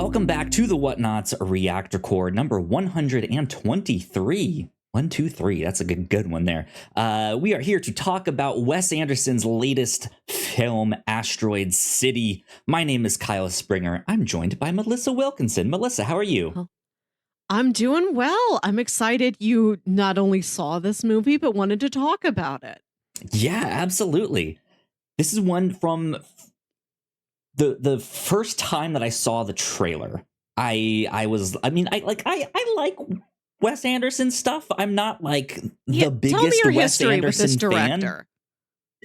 Welcome back to the Whatnots Reactor Core number 123. 123, that's a good one there. We are here to talk about Wes Anderson's latest film, Asteroid City. My name is Kyle Springer. I'm joined by Melissa Wilkinson. Melissa, how are you? I'm doing well. I'm excited you not only saw this movie, but wanted to talk about it. Yeah, absolutely. This is one from the first time that I saw the trailer. I like Wes Anderson stuff. I'm not like the biggest tell me your Wes history Anderson with this director.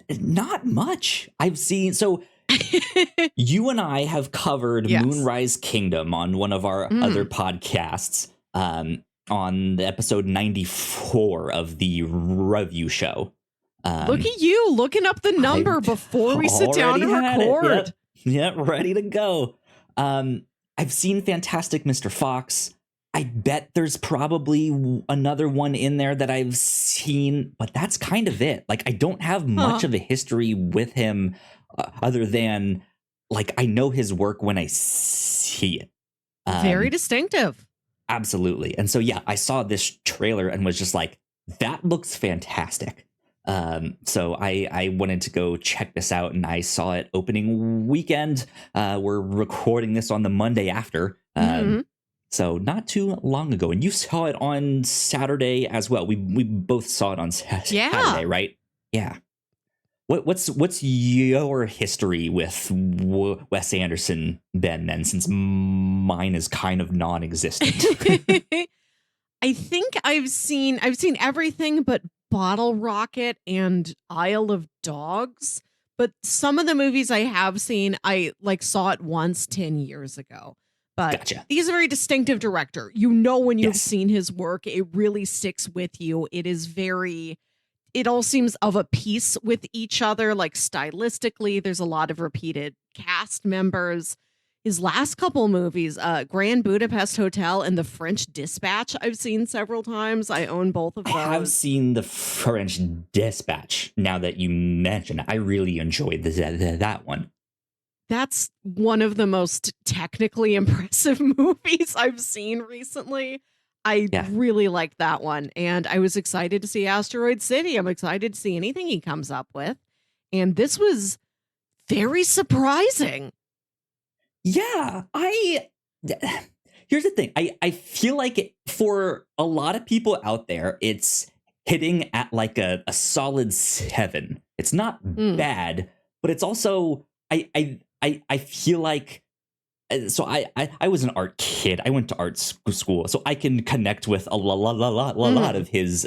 fan. Not much. I've seen you and I have covered Moonrise Kingdom on one of our other podcasts on the episode 94 of the review show. Look at you looking up the number before we sit down and record. Yep, ready to go. I've seen Fantastic Mr. Fox. I bet there's probably another one in there that I've seen, but that's kind of it. Like, I don't have much of a history with him other than, like, I know his work when I see it. Very distinctive. Absolutely. And so, yeah, I saw this trailer and was just like, that looks fantastic. So I wanted to go check this out, and I saw it opening weekend. We're recording this on the Monday after. So not too long ago, and you saw it on Saturday as well. We both saw it on Saturday, right? Yeah. What's your history with Wes Anderson then, since mine is kind of non-existent? I think I've seen everything but Bottle Rocket and Isle of Dogs. But some of the movies I have seen, I saw it once 10 years ago. But Gotcha. He's a very distinctive director. You know, when you've seen his work, it really sticks with you. It all seems of a piece with each other. Like, stylistically, there's a lot of repeated cast members. His last couple movies, Grand Budapest Hotel and The French Dispatch, I've seen several times. I own both of those. I have seen The French Dispatch. Now that you mention it, I really enjoyed that one. That's one of the most technically impressive movies I've seen recently. I really like that one. And I was excited to see Asteroid City. I'm excited to see anything he comes up with. And this was very surprising. Yeah, here's the thing. I feel like for a lot of people out there, it's hitting at like a solid 7. It's not bad, but it's also, I feel like, so I was an art kid. I went to art school, so I can connect with a lot of his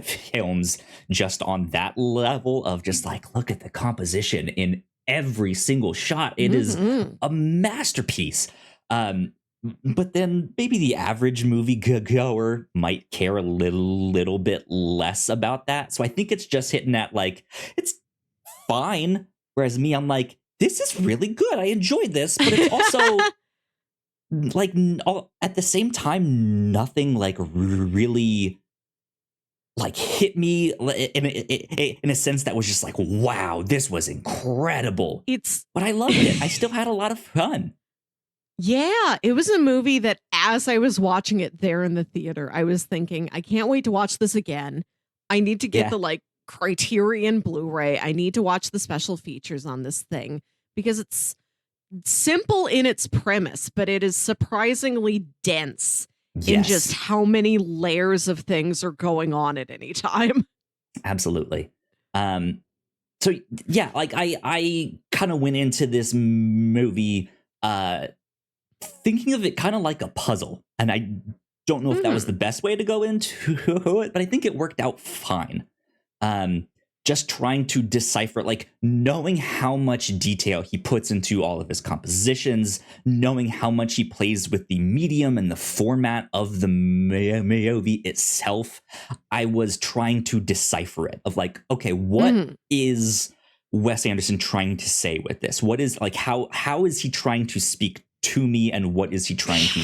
films just on that level of just like, look at the composition in every single shot. It is a masterpiece. But then maybe the average movie goer might care a little bit less about that. So I think it's just hitting at like, it's fine. Whereas me, I'm like, this is really good. I enjoyed this, but it's also like at the same time, nothing like really like hit me in a sense that was just like, wow, this was incredible. But I loved it. I still had a lot of fun. Yeah, it was a movie that as I was watching it there in the theater, I was thinking, I can't wait to watch this again. I need to get the Criterion Blu-ray. I need to watch the special features on this thing because it's simple in its premise, but it is surprisingly dense in just how many layers of things are going on at any time. Absolutely. So yeah, like I kind of went into this movie thinking of it kind of like a puzzle, and I don't know if that was the best way to go into it, but I think it worked out fine. Just trying to decipher, like knowing how much detail he puts into all of his compositions, knowing how much he plays with the medium and the format of the movie itself. I was trying to decipher it of like, okay, what is Wes Anderson trying to say with this? What is like, how is he trying to speak to me, and what is he trying to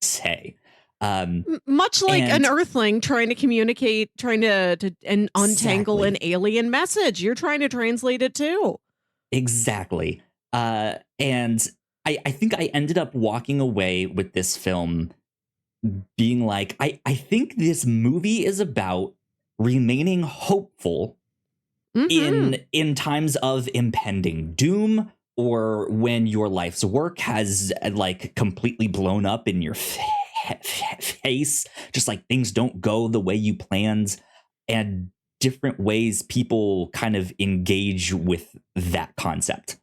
say? Much like an Earthling trying to communicate, trying to untangle an alien message. You're trying to translate it too. Exactly. And I think I ended up walking away with this film being like, I think this movie is about remaining hopeful Mm-hmm. in times of impending doom, or when your life's work has like completely blown up in your face, just like things don't go the way you planned, and different ways people kind of engage with that concept.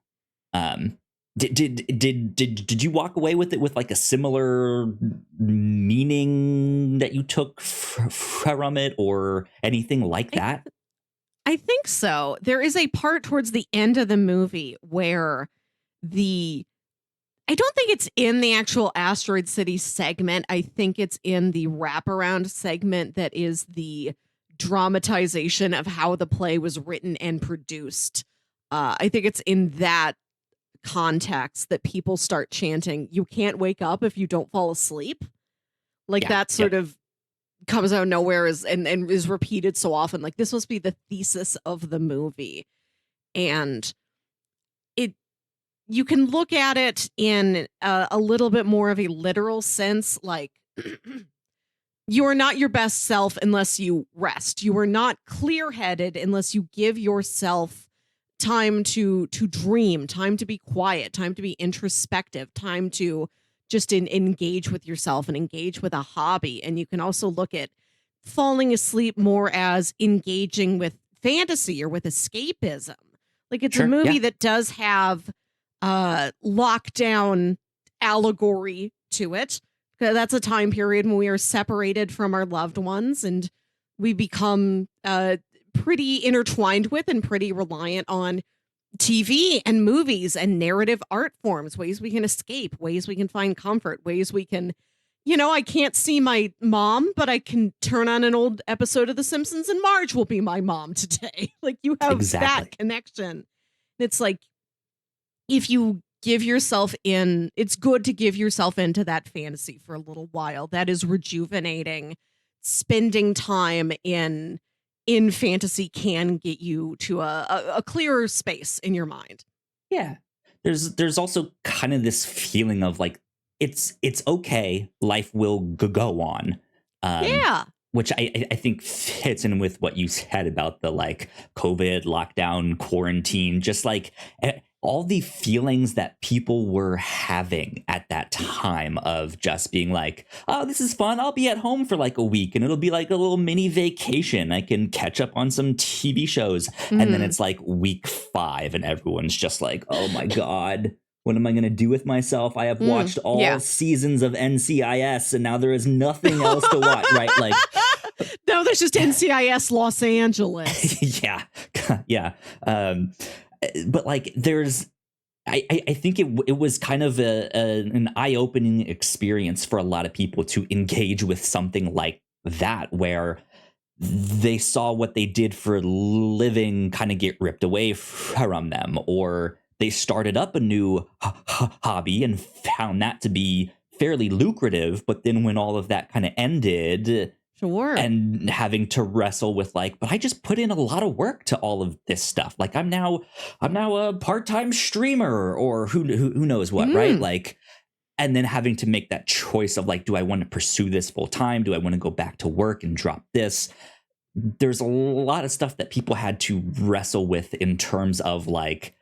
um did you walk away with it with like a similar meaning that you took from it, or anything like I, that? I think so. There is a part towards the end of the movie where the I don't think it's in the actual Asteroid City segment. I think it's in the wraparound segment that is the dramatization of how the play was written and produced. I think it's in that context that people start chanting, "You can't wake up if you don't fall asleep." Like Yeah. that sort Yep. of comes out of nowhere and is repeated so often. Like this must be the thesis of the movie. And it you can look at it in a little bit more of a literal sense, like you are not your best self unless you rest. You are not clear-headed unless you give yourself time to dream, time to be quiet, time to be introspective, time to just engage with yourself and engage with a hobby. And you can also look at falling asleep more as engaging with fantasy or with escapism. Like it's a Sure. movie Yeah. that does have lockdown allegory to it. That's a time period when we are separated from our loved ones and we become pretty intertwined with and pretty reliant on TV and movies and narrative art forms, ways we can escape, ways we can find comfort, ways we can, I can't see my mom, but I can turn on an old episode of The Simpsons and Marge will be my mom today. Like you have that Exactly. connection. It's like, if you give yourself in, it's good to give yourself into that fantasy for a little while. That is rejuvenating. Spending time in fantasy can get you to a clearer space in your mind. Yeah. There's also kind of this feeling of like, it's okay, life will go on. um Yeah. which I think fits in with what you said about the like COVID lockdown, quarantine, just like all the feelings that people were having at that time of just being like, oh, this is fun. I'll be at home for like a week and it'll be like a little mini vacation. I can catch up on some TV shows. And then Mhm. it's like week 5 and everyone's just like, oh my God, what am I going to do with myself? I have watched all Yeah. seasons of NCIS and now there is nothing else to watch, right? Like, No, that's just NCIS Los Angeles. yeah. Yeah. But like there's I think it was kind of an eye-opening experience for a lot of people to engage with something like that, where they saw what they did for a living kind of get ripped away from them, or they started up a new hobby and found that to be fairly lucrative, but then when all of that kind of ended, Sure. and having to wrestle with like, but I just put in a lot of work to all of this stuff. Like I'm now a part-time streamer, or who knows what, right? Mm. Like, and then having to make that choice of like, do I want to pursue this full time? Do I want to go back to work and drop this? There's a lot of stuff that people had to wrestle with in terms of like,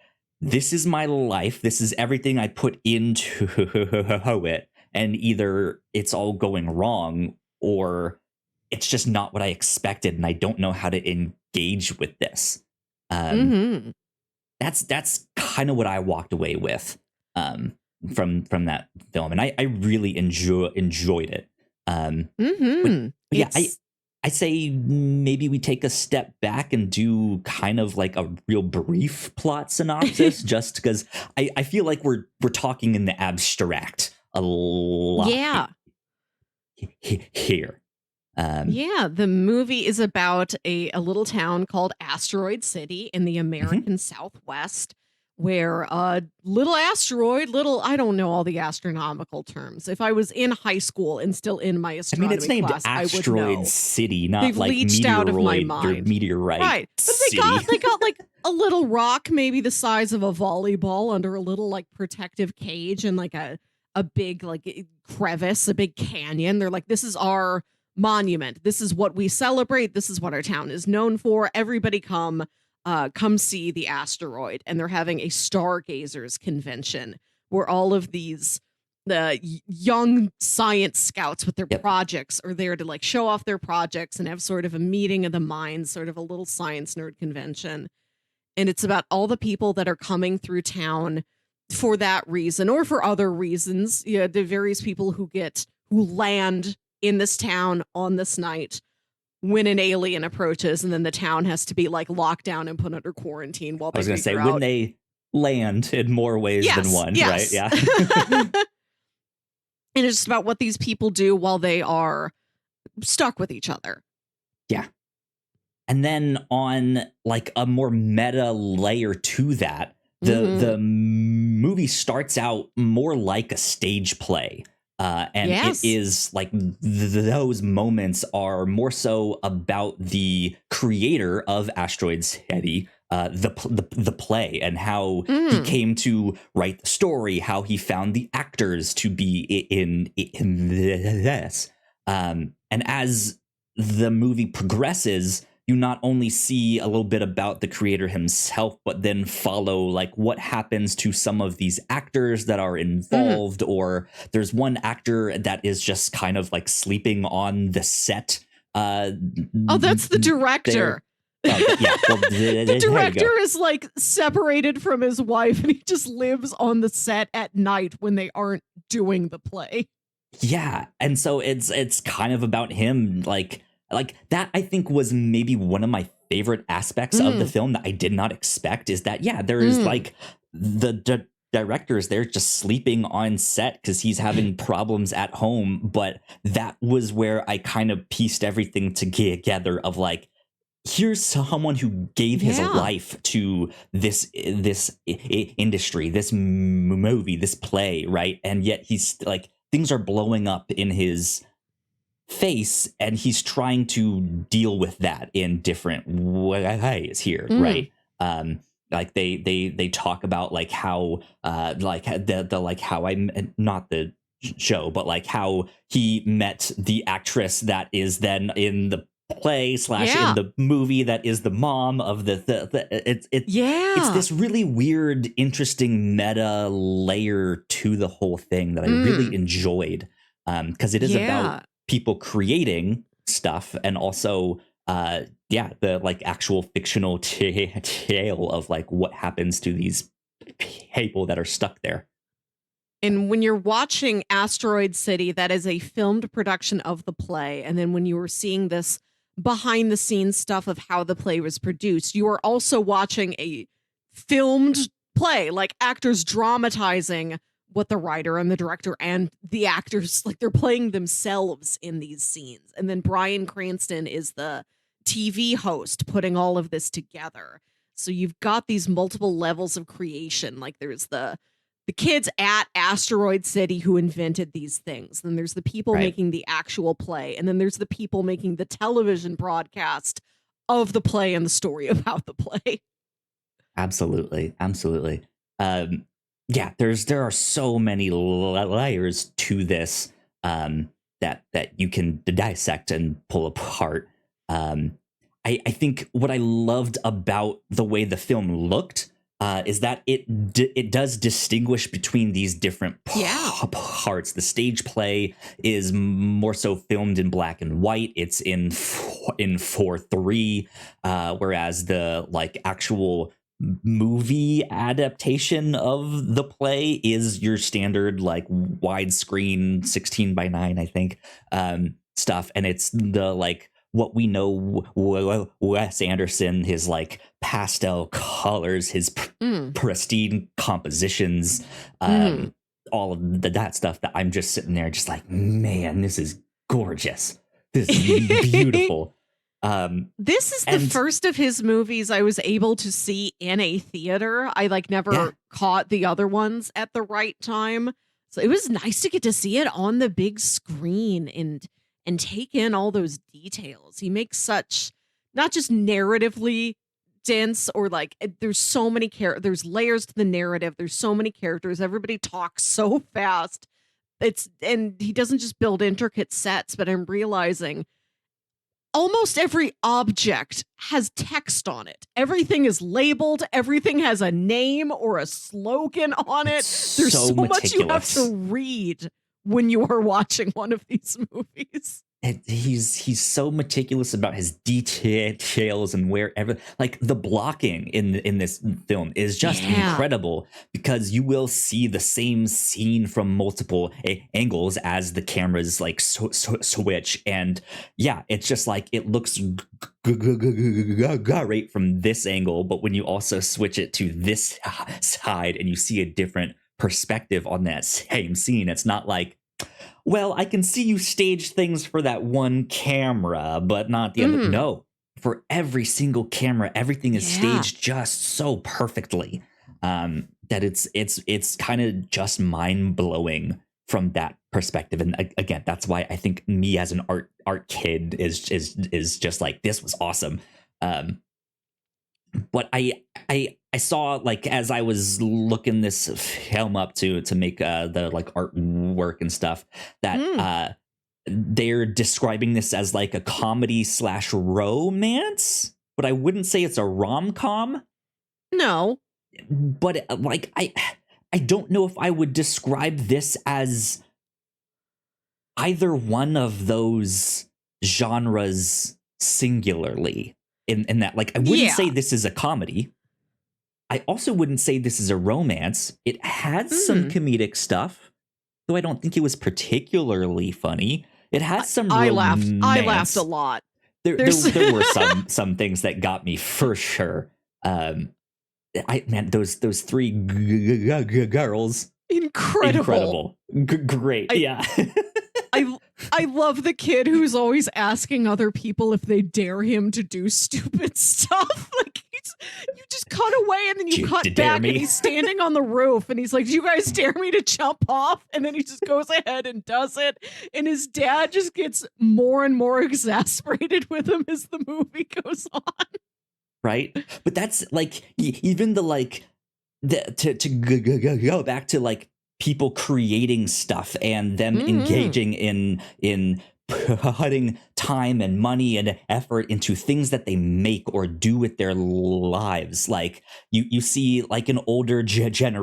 this is my life. This is everything I put into it. And either it's all going wrong, or it's just not what I expected, and I don't know how to engage with this. Um, Mm-hmm. that's kind of what I walked away with, from that film, and I really enjoyed it. But, Mm-hmm. but yeah, I say maybe we take a step back and do kind of like a real brief plot synopsis, just because I feel like we're talking in the abstract a lot Yeah. here. Yeah, the movie is about a little town called Asteroid City in the Mhm. American Southwest, where a little asteroid, I don't know all the astronomical terms. If I was in high school and still in my I mean, it's astronomy named class, I would Asteroid know. City, not They've like leached out of my meteoroid or mind. meteorite Right. But city. they got like a little rock, maybe the size of a volleyball, under a little like protective cage and like a big like crevice, a big canyon. They're like, this is our monument. This is what we celebrate. This is what our town is known for. Everybody come see the asteroid. And they're having a stargazers convention where all of these young science scouts with their projects are there to like show off their projects and have sort of a meeting of the minds, sort of a little science nerd convention. And it's about all the people that are coming through town for that reason or for other reasons. Yeah, the various people who land in this town on this night when an alien approaches, and then the town has to be like locked down and put under quarantine while they I was going to say, out. when they land in more ways than one, right? Yeah. And it's just about what these people do while they are stuck with each other. Yeah. And then on like a more meta layer to that, the movie starts out more like a stage play. And it is like those moments are more so about the creator of Asteroid City, the play, and how he came to write the story, how he found the actors to be in this. And as the movie progresses, you not only see a little bit about the creator himself, but then follow like what happens to some of these actors that are involved, or there's one actor that is just kind of like sleeping on the set. That's the director. The director is like separated from his wife, and he just lives on the set at night when they aren't doing the play. Yeah, and so it's kind of about him, like that. I think was maybe one of my favorite aspects of the film that I did not expect, is that there is like the director is there just sleeping on set because he's having problems at home, but that was where I kind of pieced everything together of like, here's someone who gave his life to this industry, this movie, this play, right? And yet he's like, things are blowing up in his face, and he's trying to deal with that in different ways here, right? Like they talk about like how like the like how I not the show, but like how he met the actress that is then in the play / in the movie that is the mom of it's this really weird, interesting meta layer to the whole thing that I really enjoyed, because it is about people creating stuff, and also the like actual fictional tale of like what happens to these people that are stuck there. And when you're watching Asteroid City, that is a filmed production of the play. And then when you were seeing this behind the scenes stuff of how the play was produced, you are also watching a filmed play, like actors dramatizing what the writer and the director and the actors, like they're playing themselves in these scenes. And then Bryan Cranston is the TV host putting all of this together. So you've got these multiple levels of creation. Like there's the kids at Asteroid City who invented these things. Then there's the people making the actual play. And then there's the people making the television broadcast of the play and the story about the play. Absolutely. There are so many layers to this that you can dissect and pull apart. I think what I loved about the way the film looked is that it does distinguish between these different parts. The stage play is more so filmed in black and white. It's in 4:3, whereas the like actual movie adaptation of the play is your standard like widescreen 16:9, I think, stuff, and it's the like what we know Wes Anderson, his like pastel colors, his pristine compositions, all of that stuff that I'm just sitting there just like, man, this is gorgeous. This is beautiful. This is the first of his movies I was able to see in a theater. I never caught the other ones at the right time. So it was nice to get to see it on the big screen and take in all those details. He makes such, not just narratively dense, or there's so many there's layers to the narrative. There's so many characters. Everybody talks so fast. And he doesn't just build intricate sets, but I'm realizing almost every object has text on it. Everything is labeled. Everything has a name or a slogan on it. There's so much you have to read when you are watching one of these movies. He's so meticulous about his details and wherever, the blocking in this film is just incredible, because you will see the same scene from multiple angles as the cameras switch, and it's just it looks great from this angle, but when you also switch it to this side and you see a different perspective on that same scene, it's not well, I can see you stage things for that one camera, but not the other. No, for every single camera, everything is staged just so perfectly that it's kind of just mind blowing from that perspective. And again, that's why I think me as an art kid is just this was awesome. But I saw, as I was looking this film up to make the artwork and stuff, that they're describing this as a comedy / romance, but I wouldn't say it's a rom-com. No, but I don't know if I would describe this as either one of those genres singularly. In that, I wouldn't say this is a comedy. I also wouldn't say this is a romance. It had some comedic stuff, though I don't think it was particularly funny. It had some I romance. laughed a lot. There were some things that got me for sure. Those three girls, incredible, great. I love the kid who's always asking other people if they dare him to do stupid stuff. You just cut away and then you cut back and he's standing on the roof and he's like, "Do you guys dare me to jump off?" And then he just goes ahead and does it. And his dad just gets more and more exasperated with him as the movie goes on. Right? But that's even to go back to people creating stuff and them engaging in putting time and money and effort into things that they make or do with their lives. You see an older generation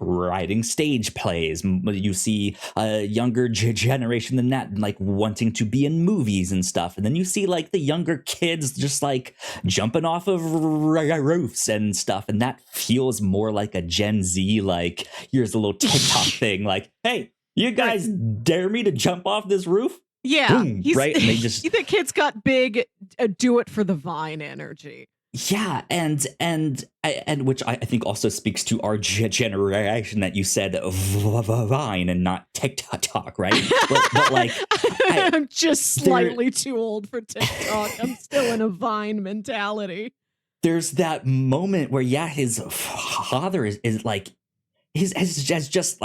writing stage plays. You see a younger generation than that wanting to be in movies and stuff, and then you see the younger kids just jumping off of roofs and stuff, and that feels more like a Gen Z here's a little TikTok thing hey, you guys dare me to jump off this roof? Yeah. Boom, right? And they just the kid's got big do it for the Vine energy. Yeah, and which I think also speaks to our generation, that you said Vine and not TikTok, right? But I'm just slightly too old for TikTok. I'm still in a Vine mentality. There's that moment where his father is has just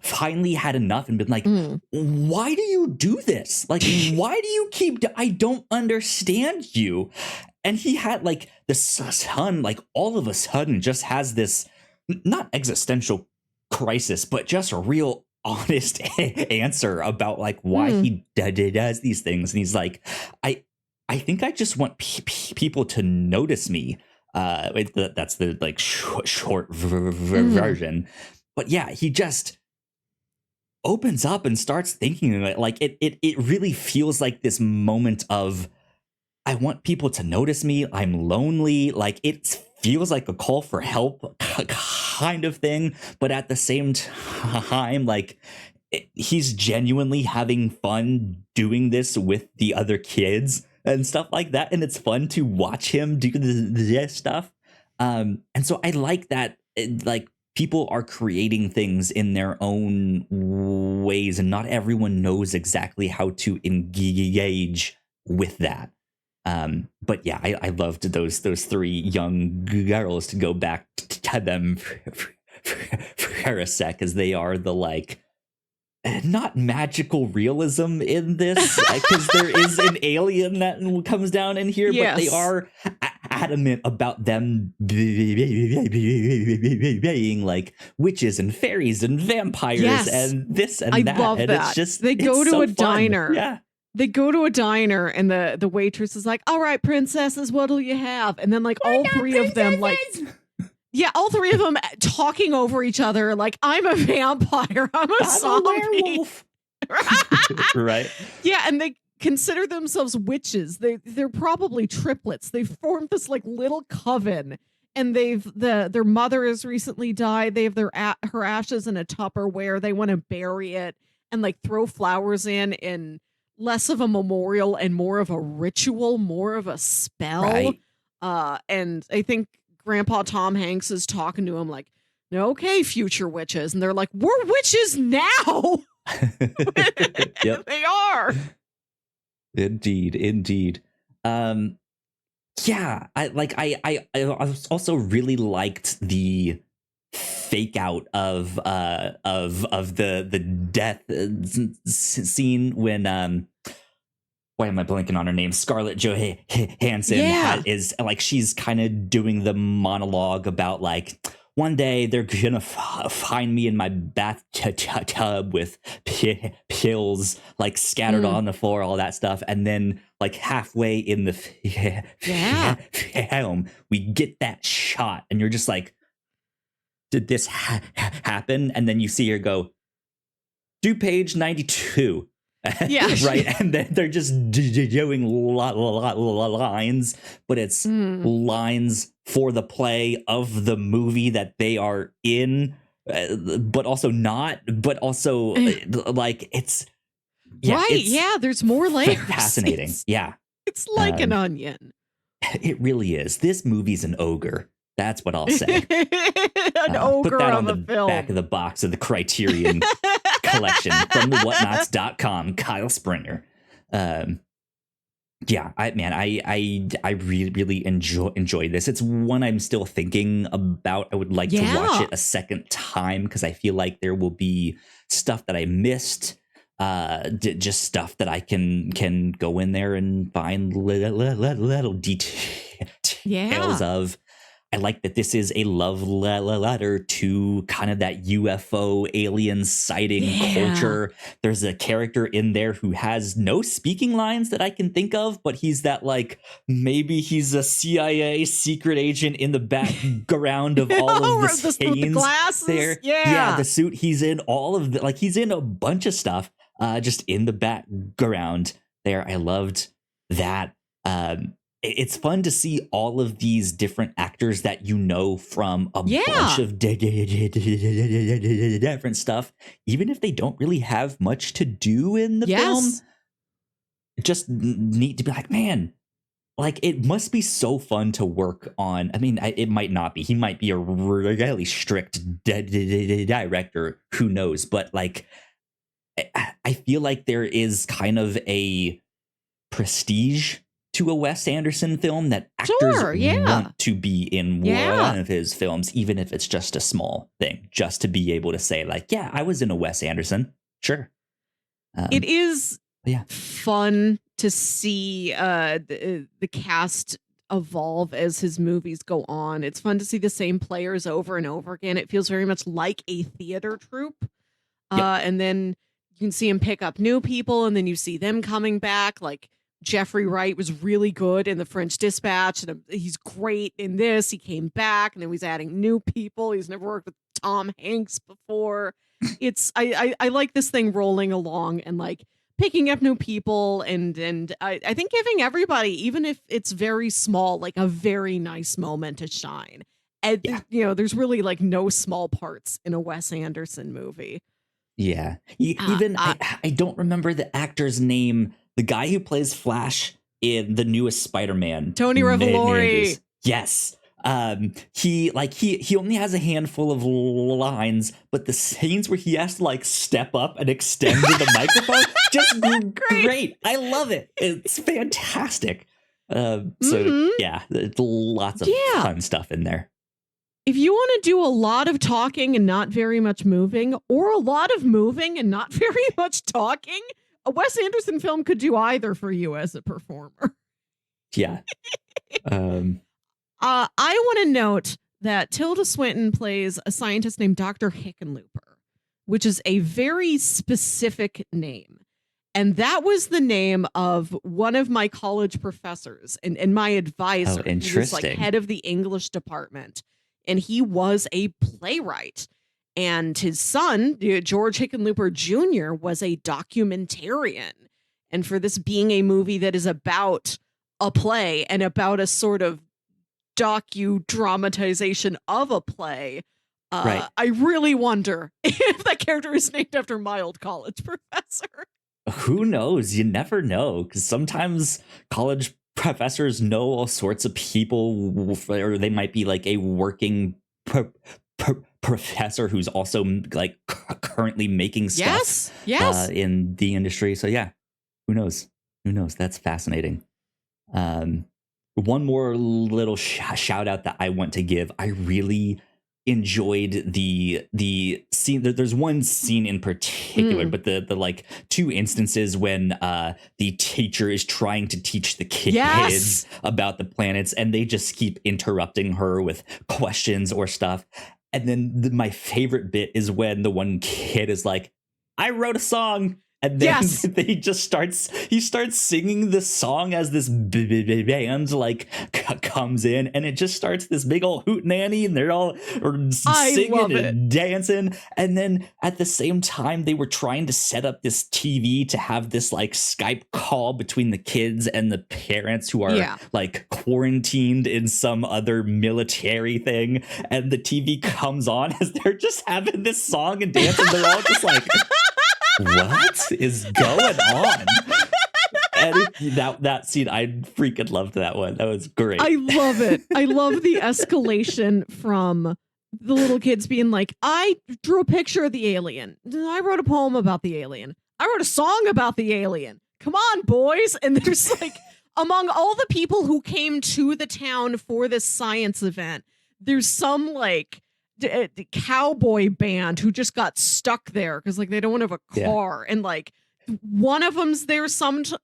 finally had enough and been why do you do this? Why do you keep I don't understand you. And he had the son all of a sudden just has this not existential crisis, but just a real honest answer about why he does these things. And he's I think I just want people to notice me. That's the short version. But he just opens up and starts thinking it really feels like this moment of, I want people to notice me. I'm lonely. It feels like a call for help kind of thing. But at the same time, he's genuinely having fun doing this with the other kids and stuff like that. And it's fun to watch him do this stuff. And so I like that, people are creating things in their own ways, and not everyone knows exactly how to engage with that. But yeah, I loved those three young girls, to go back to them for a sec, because they are the like, not magical realism in this, because there is an alien that comes down in here, but they are adamant about them being like witches and fairies and vampires and this and that. Love and that. It's just, they go to a fun. diner. Yeah. They go to a diner and the waitress is like, "All right, princesses, what'll you have?" And then like all three of them all three of them talking over each other like, "I'm a vampire, I'm a werewolf." Right? Yeah, and they consider themselves witches. They're probably triplets. They've formed this like little coven, and their mother has recently died. They have her ashes in a Tupperware. They want to bury it and like throw flowers in less of a memorial and more of a ritual, more of a spell. Right. And I think Grandpa Tom Hanks is talking to him like, "Okay, future witches," and they're like, "We're witches now." Yep. They are. Indeed. Yeah, I also really liked the fake out of the death scene when why am I blanking on her name? Scarlett Johansson is like, she's kind of doing the monologue about like, one day they're gonna find me in my bathtub with pills like scattered on the floor, all that stuff, and then like halfway in the film, we get that shot, and you're just like, did this happen? And then you see her go, "Do page 92." Yeah. Right. And then they're just doing lines, but it's lines for the play of the movie that they are in, but also not, but also like it's. Yeah, right. it's there's more layers. Fascinating. It's like an onion. It really is. This movie's an ogre. That's what I'll say. An ogre put that on of the a film. back of the box of the Criterion collection from the whatnots.com, Kyle Springer. I really enjoy this. It's one I'm still thinking about. I would like to watch it a second time, because I feel like there will be stuff that I missed, just stuff that I can go in there and find little details of. I like that this is a love letter to kind of that UFO alien sighting culture. There's a character in there who has no speaking lines that I can think of, but he's that like, maybe he's a CIA secret agent in the background of all of the scenes. The glasses. There. Yeah, the suit. He's in all of the, like, he's in a bunch of stuff just in the background there. I loved that. It's fun to see all of these different actors that you know from a bunch of different stuff, even if they don't really have much to do in the film. Just neat to be like, man, like, it must be so fun to work on. I mean, it might not be. He might be a really strict director. Who knows? But like, I feel like there is kind of a prestige to a Wes Anderson film that actors want to be in one of his films, even if it's just a small thing, just to be able to say like, yeah, I was in a Wes Anderson. Sure. It is fun to see the cast evolve as his movies go on. It's fun to see the same players over and over again. It feels very much like a theater troupe. And then you can see him pick up new people, and then you see them coming back. Like, Jeffrey Wright was really good in The French Dispatch, and he's great in this. He came back, and then he's adding new people. He's never worked with Tom Hanks before. I like this thing rolling along and like picking up new people, and I think giving everybody, even if it's very small, like a very nice moment to shine. And there's really like no small parts in a Wes Anderson movie. Yeah, even I don't remember the actor's name. The guy who plays Flash in the newest Spider-Man. Tony Revolori. Yes. He only has a handful of lines, but the scenes where he has to like step up and extend the microphone, just great. I love it. It's fantastic. Yeah, there's lots of fun stuff in there. If you want to do a lot of talking and not very much moving, or a lot of moving and not very much talking, a Wes Anderson film could do either for you as a performer. Yeah. I want to note that Tilda Swinton plays a scientist named Dr. Hickenlooper, which is a very specific name. And that was the name of one of my college professors and my advisor. Oh, interesting. He was like head of the English department. And he was a playwright. And his son, George Hickenlooper Jr., was a documentarian. And for this being a movie that is about a play and about a sort of docu-dramatization of a play, right. I really wonder if that character is named after my old college professor. Who knows? You never know, because sometimes college professors know all sorts of people, or they might be like a working professor who's also like currently making stuff in the industry. So yeah, who knows? That's fascinating. One more little shout out that I want to give. I really enjoyed the scene. There's one scene in particular, but the like two instances when the teacher is trying to teach the kids about the planets, and they just keep interrupting her with questions or stuff. And then my favorite bit is when the one kid is like, I wrote a song. And then he starts singing this song as this band like comes in, and it just starts this big old hootenanny, and they're all singing and dancing. And then at the same time, they were trying to set up this TV to have this like Skype call between the kids and the parents who are like quarantined in some other military thing. And the TV comes on as they're just having this song and dancing. They're all just like, what is going on? And that scene, I freaking loved that one. That was great. I love it. I love the escalation from the little kids being like, I drew a picture of the alien. I wrote a poem about the alien. I wrote a song about the alien. Come on, boys. And there's like, among all the people who came to the town for this science event, there's some like cowboy band who just got stuck there because like they don't have a car, and like one of them's there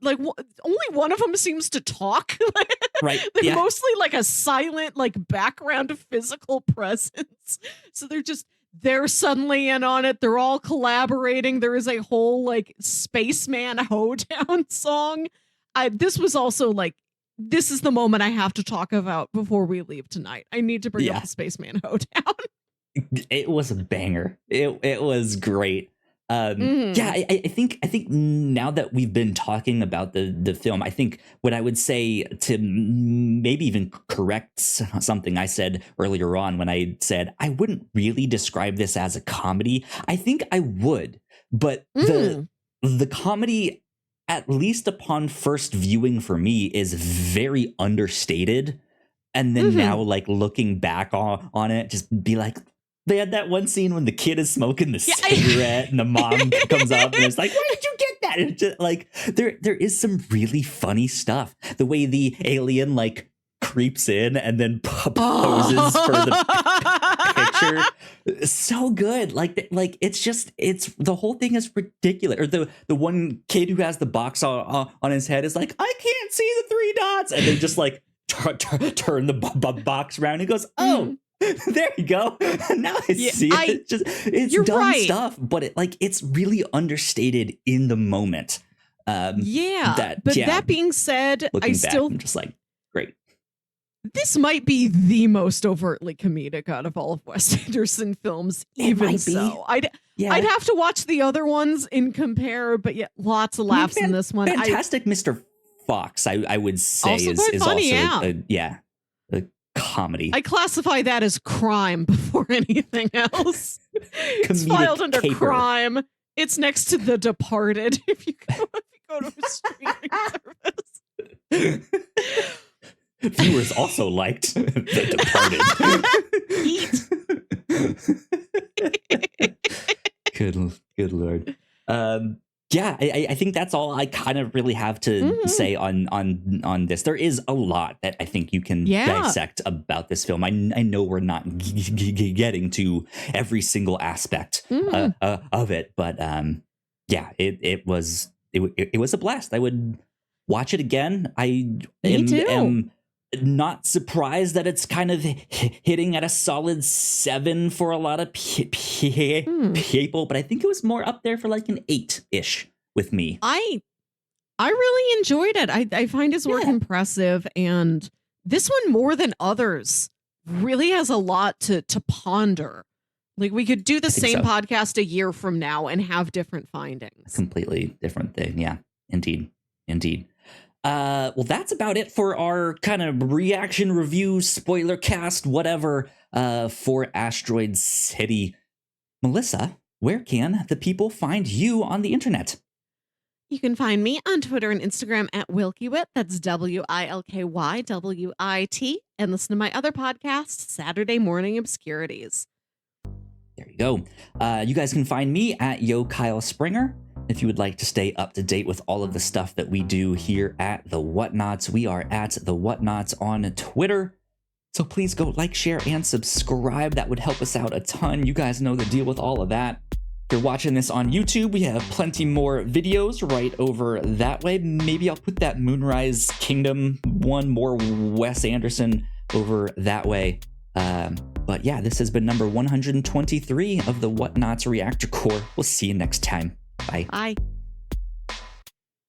like only one of them seems to talk. Right. They're mostly like a silent like background physical presence, so they're suddenly in on it. They're all collaborating. There is a whole like spaceman hoe-down song. This was also like, this is the moment I have to talk about before we leave tonight. I need to bring up the spaceman hoe-down. It was a banger. It was great. Yeah, I think now that we've been talking about the film, I think what I would say to maybe even correct something I said earlier on when I said I wouldn't really describe this as a comedy. I think I would, but the comedy, at least upon first viewing for me, is very understated. And then now, like looking back on it, just be like, they had that one scene when the kid is smoking the cigarette and the mom comes up and it's like, where did you get that? And just, like there is some really funny stuff. The way the alien like creeps in and then poses for the picture. So good. Like it's the whole thing is ridiculous. Or the one kid who has the box on his head is like, I can't see the three dots. And they just like turn the box around. He goes, oh. There you go. Now I see it. It's dumb stuff, but it's really understated in the moment. That being said, I'm just like, great. This might be the most overtly comedic out of all of Wes Anderson films. Even so, I'd have to watch the other ones and compare. But lots of laughs in this one. Fantastic, Mr. Fox. I would say also is funny, also a comedy. I classify that as crime before anything else. It's filed under crime. It's next to The Departed if you go to a streaming service. Viewers also liked The Departed. Good lord. Yeah, I think that's all I kind of really have to say on this. There is a lot that I think you can dissect about this film. I know we're not getting to every single aspect of it, but yeah, it was a blast. I would watch it again. I am not surprised that it's kind of hitting at a solid 7 for a lot of people, but I think it was more up there for like an 8-ish with me. I really enjoyed it. I find his work impressive, and this one more than others really has a lot to ponder. Like, we could do the same podcast a year from now and have different findings. Completely different thing. Yeah, indeed. Well, that's about it for our kind of reaction review, spoiler cast, whatever, for Asteroid City. Melissa, where can the people find you on the internet? You can find me on Twitter and Instagram at WilkyWit. That's WilkyWit. And listen to my other podcast, Saturday Morning Obscurities. There you go. You guys can find me at Yo Kyle Springer. If you would like to stay up to date with all of the stuff that we do here at The Whatnots, we are at The Whatnots on Twitter. So please go like, share, and subscribe. That would help us out a ton. You guys know the deal with all of that. If you're watching this on YouTube, we have plenty more videos right over that way. Maybe I'll put that Moonrise Kingdom one, more Wes Anderson, over that way. But yeah, this has been number 123 of the Whatnots Reactor Core. We'll see you next time. Bye. Bye.